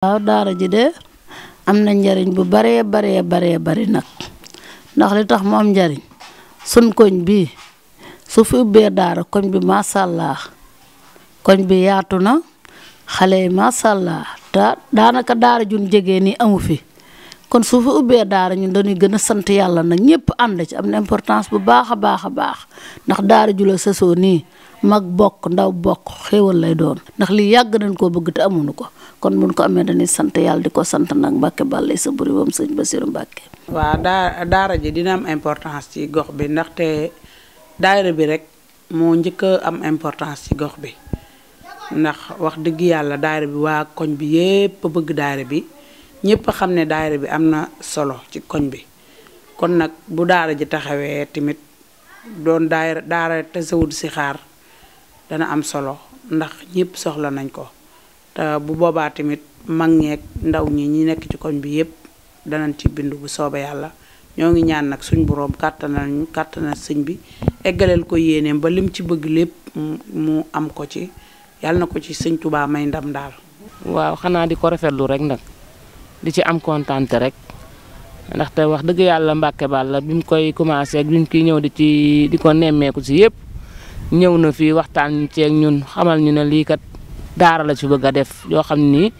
waaw daara ji de am na njariñ bu baree bari nag ndax li tax mu am njariñ sun koñ bi su fi ubbee daara koñ bi macha allah koñ bi yaatu na xale yi macha allah te daanaka daara jun jege nii amu fi kon su fi ubbee daara ñun dañuy gën a sant yàlla nag ñëpp ànd ci am na importance bu baax a baax ndax daara ju la sësoo nii mag bokk ndaw bokk xéewal lay doon ndax lii yàgg nañ koo bëgg te amuñu ko kon buñ ko amee dañuy sant yàlla di ko sant nag Mbàkke Bàlla sa buri bam sëñ Basiru Mbàkke. waaw daara ji dina am importance ci gox bi ndaxte daayira bi rek moo njëkk a am importance ci gox bi ndax wax dëgg yàlla daayira bi waa koñ bi yépp bëgg daayira bi ñëpp xam ne daayira bi am na solo ci koñ bi kon nag bu daara ji taxawee tamit doon daara Tasawudu Sixaar dana am solo ndax ñëpp soxla nañ ko te bu boobaa tamit mag ñeek ndaw ñi nekk ci koñ bi yépp danañ ci bindu bu soobee yàlla ñoo ngi ñaan nag suñ boroom kàttanal sëñ bi eggaleel ko yéeneem ba lim ci bëgg lépp mu am ko ci yàlla na ko ci sëñ Tuubaa may ndam daal. waaw xanaa di ko rafetlu rek nag di ci am kontaante rek ndaxte wax dëgg yàlla Mbàkke Bàlla bi mu koy commencé ak bi mu kiy ñëw di ko nemmeeku si yëpp ñëw na fii waxtaan ci ak ñun xamal ñu ne lii kat daara la ci bëgg a def yoo xam ni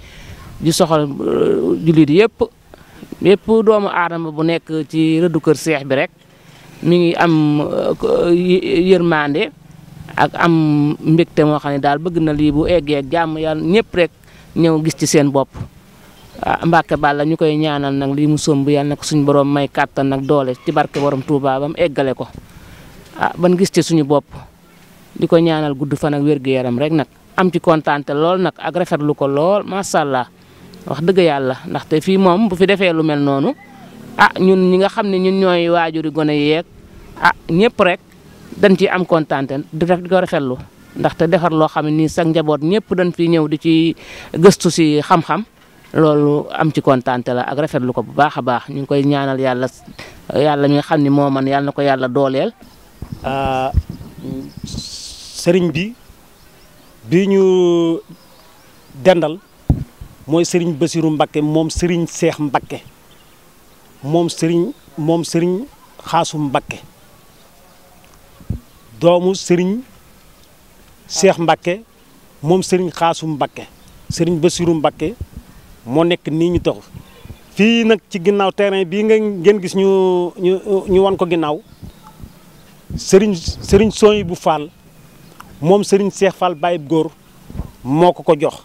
di soxal jullit yëpp doomu aadama bu nekk ci rëddu kër seex bi rek mi ngi am yërmande ak am mbégte moo xam ne daal bëgg na lii bu eggee ak jàmm yàlla ñëpp rek ñëw gis ci seen bopp. Mbàkke Bàlla ñu koy ñaanal nag lii mu somb yàlla na ko suñu borom may kàttan nag doole ci barke borom Touba ba mu eggale ko ban gis ci suñu bopp di ko ñaanal gudd fan ak wér-gu-yaram rek nag am ci kontaante lool nag ak rafetlu ko lool macha allah wax dëgg yàlla ndaxte fii moom bu fi defee lu mel noonu ñun ñi nga xam ne ñun ñooy waajuri gone yeeg ñëpp rek dañ ciy am kontaante di ko rafetlu ndaxte defar loo xam ne nii sax njaboot ñëpp dañ fi ñëw di ci gëstu si xam-xam. loolu am ci kontaante la ak rafetlu ko bu baax a baax ñu ngi koy ñaanal yàlla mi nga xam ni moo man yàlla na ko yàlla dooleel. sëriñ bi ñu dendal mooy sëriñ Basiru Mbakke moom sëriñ Seex Mbakke moom sëriñ Xaasum Mbakke doomu sëriñ Seex Mbakke moom sëriñ Xaasum Mbakke sëriñ Basiru Mbakke moo nekk nii ñu tax fii nag ci ginnaaw terrain bii ngeen gis ñu wan ko ginnaaw sëriñ Sooy bu Fall moom sëriñ Seex Fall Baye góor moo ko jox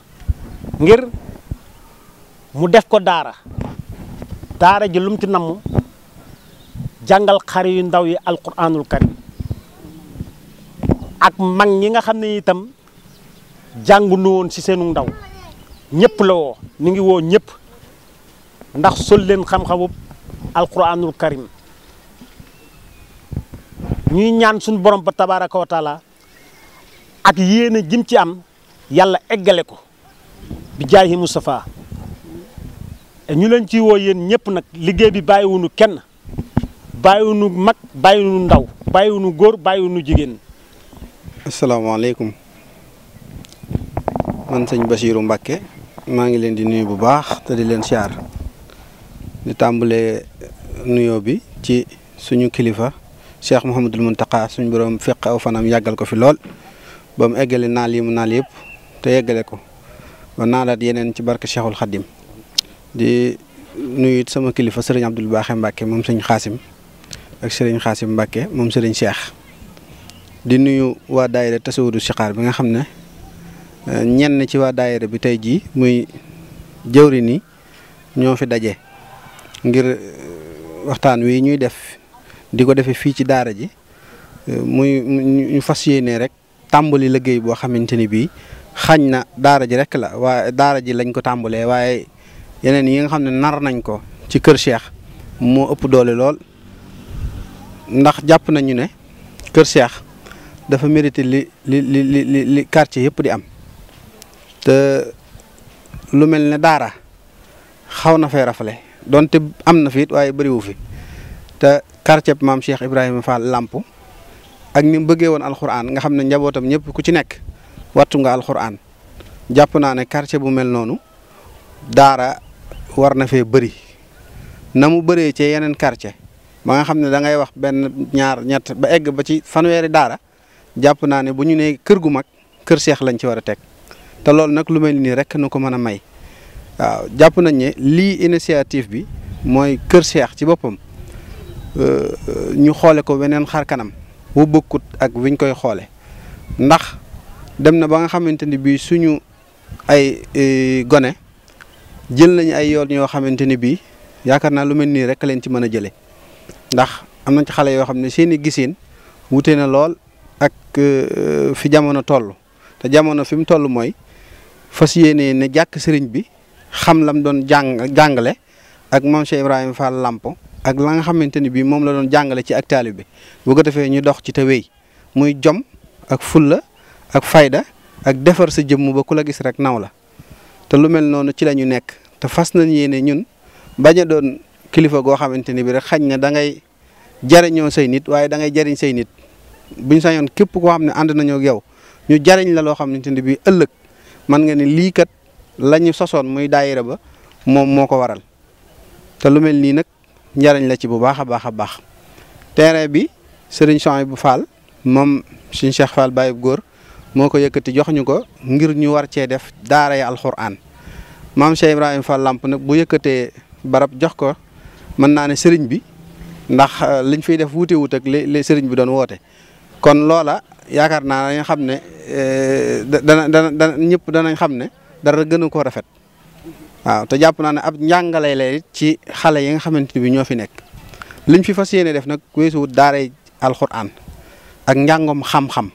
ngir mu def ko daara ji lu mu ci namm jàngal xale yu ndaw yi alquranul karim ak mag ñi nga xam ne itam jànguñu woon ci seenu ndaw ñëpp la woo mi ngi woo ñëpp ndax sol leen xam-xamub alquranul karim ñuy ñaan suñu borom ba tabaraka wa taala ak yéene jim ci am yàlla eggale ko bi jaayi Mustafa ñu leen ci woo yéen ñëpp nag liggéey bi bàyyiwunu kenn bàyyiwunu mag bàyyiwunu ndaw bàyyiwunu góor bàyyiwunu jigéen. asalaamaaleykum man sëñ Basiru Mbakke maa ngi leen di nuyu bu baax te di leen siyaar di tàmbalee nuyoo bi ci suñu kilifa Cheikh Mouhamadul Mountakha suñu borom fekk aw fanam yàggal ko fi lool ba mu eggale naal yi mu naal yëpp te yeggale ko ba naalaat yeneen ci barke Cheikhul Khadim di nuyu it sama kilifa sëriñ Abdul Baaxe Mbàkke moom sëñ Xaasim ak sëriñ Xaasim Mbàkke moom sëriñ Cheikh di nuyu waa daayira Tasawudu Sixaar bi nga xam ne ñenn ci waa daayira bi tey jii muy jëwri ni ñoo fi daje ngir waxtaan wi ñuy def di ko defee fii ci daara ji muy ñu fas yéene rek tàmbali liggéey boo xamante ni bii xañ na daara ji rek la waaye daara ji lañ ko tàmbalee waaye yeneen yi nga xam ne nar nañ ko ci kër Cheikh moo ëpp doole lool ndax jàpp nañu ne kër Cheikh dafa mérité li quartier yëpp di am te lu mel ne daara xaw na fay rafale donte am na fi it waaye bëriwu fi te quartier bi maam Cheikh Ibrahima Fall Lamp ak ni mu bëggee woon alxuraan nga xam ne njabootam ñëpp ku ci nekk wattu nga alxuraan jàpp naa ne quartier bu mel noonu daara war na fee bëri na mu bëree ci yeneen quartier ba nga xam ne da ngay wax benn ñaar ñett ba egg ba ci fanweeri daara jàpp naa ne bu ñu nee kër gu mag kër Cheikh lañ ci war a teg te loolu nag lu mel nii rek nu ko mën a may waaw jàpp nañ ne lii initiative bi mooy kër Cheikh ci boppam ñu xoole ko weneen xar kanam wu bokkut ak wiñ koy xoole ndax dem na ba nga xamante ni bii suñu ay gone jël nañu ay yoon yoo xamante ni bii yaakaar naa lu mel nii rek leen ci mën a jëlee ndax am nañ ci xale yoo xam ne seen i giseen wute na lool ak fi jamono toll te jamono fi mu toll mooy fas yéene ne jàkk sëriñ bi xam lam doon jàngale ak moom Cheikh Ibrahima Fall Lampo ak la nga xamante ni bii moom la doon jàngale ci ak taalibe bi bu ko defee ñu dox ci te wéy muy jom ak fulla ak fayda ak defar sa jëmm ba ku la gis rek naw la te lu mel noonu ci la ñu nekk te fas nañ yéene ñun bañ a doon kilifa goo xamante ni bi rek xañ na da ngay jariñoo say nit waaye da ngay jariñ say nit buñ sañoon képp koo xam ne ànd nañoo ak yow ñu jariñ la loo xamante ni bi ëllëg man nga ne lii kat la ñu sosoon muy daayira ba moom moo ko waral te lu mel nii nag njariñ la ci bu baax a baax a baax terrain bi Serigne Souhaïbou Fall moom suñu Cheikh Fall Baye góor moo ko yëkkati jox ñu ko ngir ñu war cee def daara ya alxuraan maam Cheikh Ibrahima Fall Lamp nag bu yëkkatee barab jox ko mën naa ne sëriñ bi ndax liñ fiy def wuute wut ak li sëriñ bi doon woote kon loola yaakaar naa dañu xam ne dana ñëpp danañ xam ne dara gën a koo rafet waaw te jàpp naa ne ab njàngale la ci xale yi nga xamante ni bi ñoo fi nekk liñ fi fas yéene def nag weesu wut daaray alxuraan ak njàngom xam-xam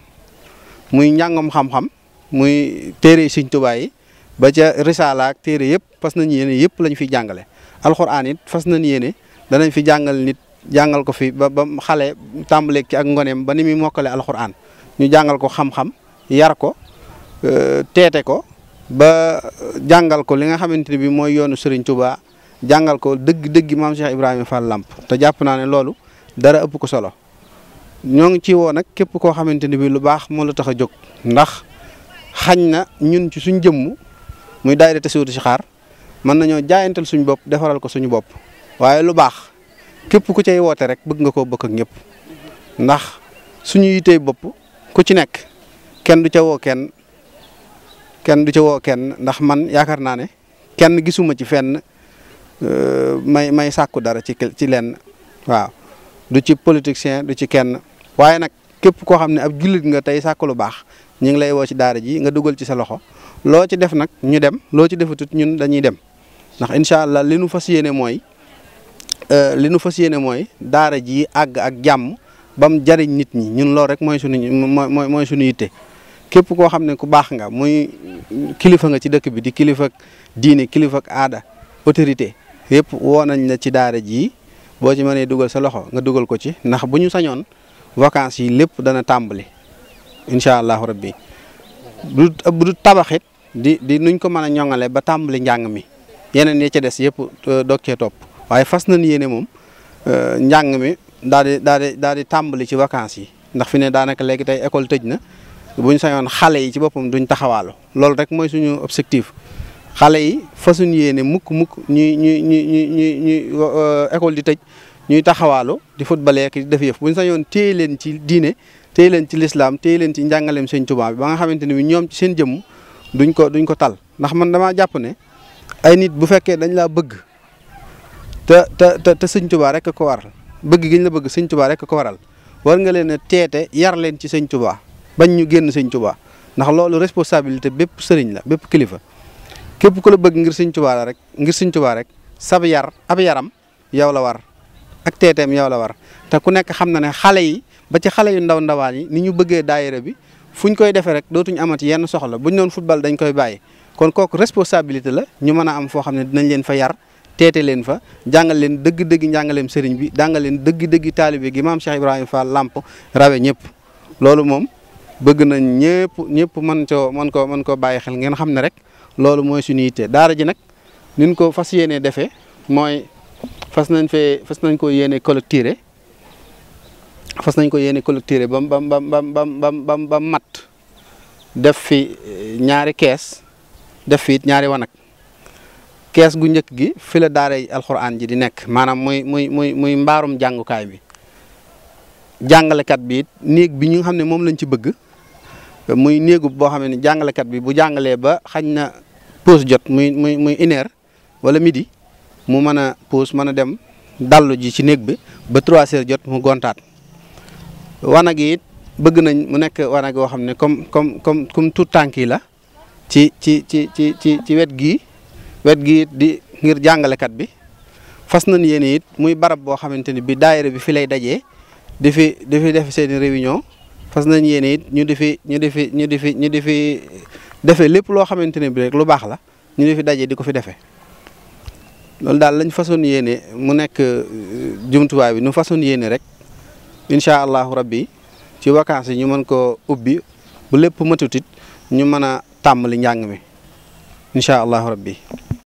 muy njàngom xam-xam muy téere Sëriñ Tuubaa yi ba ca risaala ak téere yëpp fas nañ yéene yëpp lañ fi jàngale alxuraan it fas nañ yéene danañ fi jàngal nit jàngal ko fi ba xale tàmbaleeg ci ak ngoneem ba ni muy mokkale alxuraan ñu jàngal ko xam-xam yar ko teete ko ba jàngal ko li nga xamante ne bi mooy yoonu Serigne Touba jàngal ko dëgg maam Cheikh Ibrahima Fall Lamp te jàpp naa ne loolu dara ëpp ko solo ñoo ngi ci woo nag képp koo xamante ne bi lu baax moo la tax a jóg ndax xañ na ñun ci suñ jëmm muy daayira Tasawudu Sixaar mën nañoo jaayantal suñu bopp defaral ko suñu bopp waaye lu baax képp ku cay woote rek bëgg nga koo bokk ak ñëpp ndax suñu yitey bopp ku ci nekk kenn du ca woo kenn ndax man yaakaar naa ne kenn gisuma ci fenn may sàkku dara ci lenn waaw du ci politicien du ci kenn waaye nag képp koo xam ne ab jullit nga tey sàkku lu baax ñu ngi lay woo ci daara ji nga dugal ci sa loxo loo ci def nag ñu dem loo ci defatut ñun dañuy dem ndax incha allah li nu fas yéene mooy daara ji àgg ak jàmm ba mu jariñ nit ñi ñun loolu rek mooy suñu yitte képp koo xam ne ku baax nga muy kilifa nga ci dëkk bi di kilifa diine kilifa aada autorité yëpp woo nañ la ci daara ji boo ci mënee dugal sa loxo nga dugal ko ci ndax bu ñu sañoon vacances yi lépp dana tàmbali incha allahu rabbi bu du tabaxit di nuñ ko mën a ñoŋale ba tàmbali njàng mi yeneen yi ca des yëpp doog cee topp waaye fas nañ yéene moom njàng mi daal di tàmbali ci vacances yi ndax fi ne daanaka léegi tey école tëj na buñ sañoon xale yi ci boppam duñ taxawaalu loolu rek mooy suñu objectif xale yi fasuñ yéene mukk ñuy école di tëj ñuy taxawaalu di footballé ak di def yëf buñ sañoon téye leen ci diine téye leen ci lislaam téye leen ci njàngaleem Sëñ Tuubaa bi ba nga xamante ne bi ñoom ci seen jëmm duñ ko tal ndax man damaa jàpp ne ay nit bu fekkee dañ laa bëgg te Sëñ Tuubaa rek ko waral bëgg giñ la bëgg Sëñ Tuubaa rek ko waral war nga leen a teete yar leen ci Sëñ Tuubaa bañ ñu génn Sëñ Tuubaa ndax loolu responsabilité bépp sëriñ la bépp kilifa képp ku la bëgg ngir Sëñ Tuubaa rek sab ab yaram yow la war ak teeteem yow la war te ku nekk xam na ne xale yi ba ci xale yu ndawaan yi ni ñu bëggee daayira bi fuñ koy defee rek dootuñ amati yenn soxla buñ doon football dañ koy bàyyi kon kooku responsabilité la ñu mën a am foo xam ne dinañ leen fa yar teete leen fa jàngal leen dëgg-dëgg njàngaleem sëriñ bi jàngal leen dëgg-dëgg taalibe gi maam Cheikh Ibrahima Fall Lamp rawe ñëpp loolu moom bëgg nañ ñëpp mën koo bàyyi xel ngeen xam ne rek loolu mooy suñu yitte daara ji nag niñ ko fas yéenee defee mooy fas nañ ko yéene collecté ba mat def fi ñaari kees def fi it ñaari wanag kees gu njëkk gi fi la daaray alxuraan ji di nekk maanaam muy mbaarum jàngukaay bi jàngalekat bi it néeg bi ñu nga xam ne moom lañ ci bëgg muy néegu boo xam ne jàngalekat bi bu jàngalee ba xañ na pause jot muy 1h wala midi mu mën a pause mën a dem dallu ji ci néeg bi ba 3h jot mu gontaat wanag yi it bëgg nañ mu nekk wanag yoo xam ne comme tout tànk yi la ci wet gii di ngir jàngalekat bi fas nañ yéene it muy barab boo xamante ni bi daayira bi fi lay dajee di fi def seeni réunion fas nañ yéene it ñu di fi defee lépp loo xamante ne bi rek lu baax la ñu di fi dajee di ko fi defee loolu daal lañ façon yéene mu nekk jumtuwaay bi nu façon yéene rek incha allahu rabbi ci vacances yi ñu mën ko ubbi bu lépp matutit ñu mën a tàmbali njàng mi incha allahu rabbi